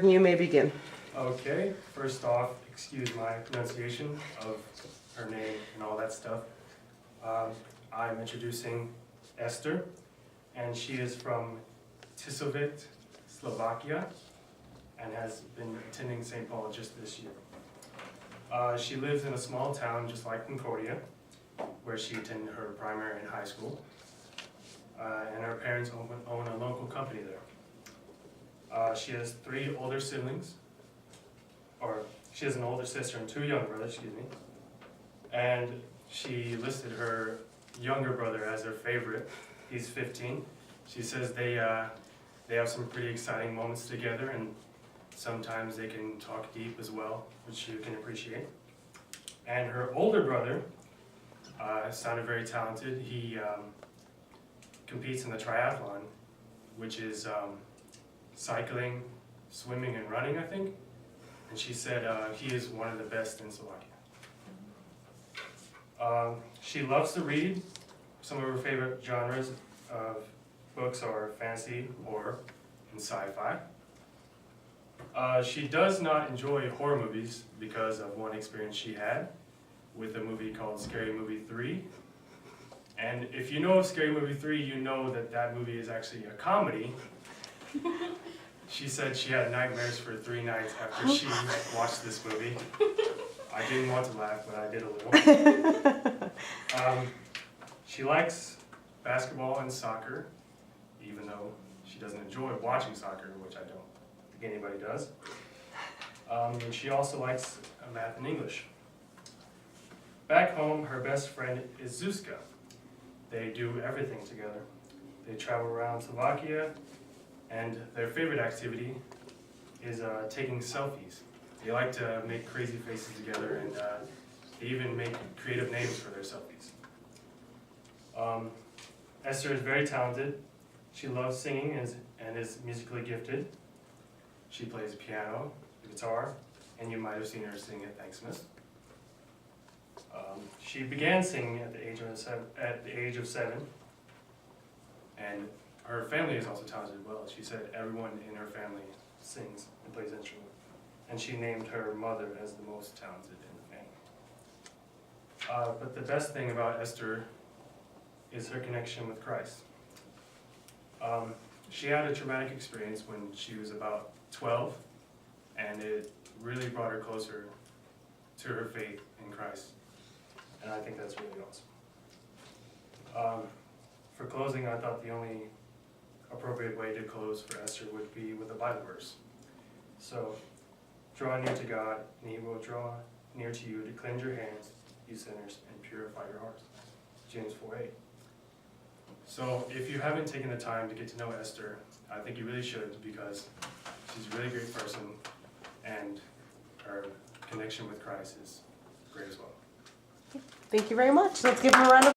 You may begin. Okay, first off, excuse my pronunciation of her name and all that stuff. I'm introducing Ester, and she is from Tisovit, Slovakia, and has been attending St. Paul just this year. She lives in a small town just like Concordia, where she attended her primary and high school, and her parents own a local company there. She has 3 older siblings, or she has an older sister and 2 younger brothers, excuse me. And she listed her younger brother as her favorite. He's 15. She says they have some pretty exciting moments together, and sometimes they can talk deep as well, which you can appreciate. And her older brother sounded very talented. He competes in the triathlon, which is cycling, swimming, and running, I think. And she said he is one of the best in Slovakia. She loves to read. Some of her favorite genres of books are fantasy, horror, and sci-fi. She does not enjoy horror movies because of one experience she had with a movie called Scary Movie 3. And if you know of Scary Movie 3, you know that that movie is actually a comedy. She said she had nightmares for 3 nights after she watched this movie. I didn't want to laugh, but I did a little. She likes basketball and soccer, even though she doesn't enjoy watching soccer, which I don't think anybody does. And she also likes math and English. Back home, her best friend is Zuzka. They do everything together. They travel around Slovakia, and their favorite activity is taking selfies. They like to make crazy faces together, and they even make creative names for their selfies. Esther is very talented. She loves singing and is musically gifted. She plays piano, guitar, and you might have seen her sing at Thanksmas. She began singing at the age of 7, and her family is also talented as well. She said everyone in her family sings and plays instruments, and she named her mother as the most talented in the family. But the best thing about Esther is her connection with Christ. She had a traumatic experience when she was about 12, and it really brought her closer to her faith in Christ, and I think that's really awesome. For closing, I thought the only appropriate way to close for Esther would be with a Bible verse. So, draw near to God, and He will draw near to you to cleanse your hands, you sinners, and purify your hearts. James 4:8. So, if you haven't taken the time to get to know Esther, I think you really should, because she's a really great person, and her connection with Christ is great as well. Thank you very much. Let's give him a round of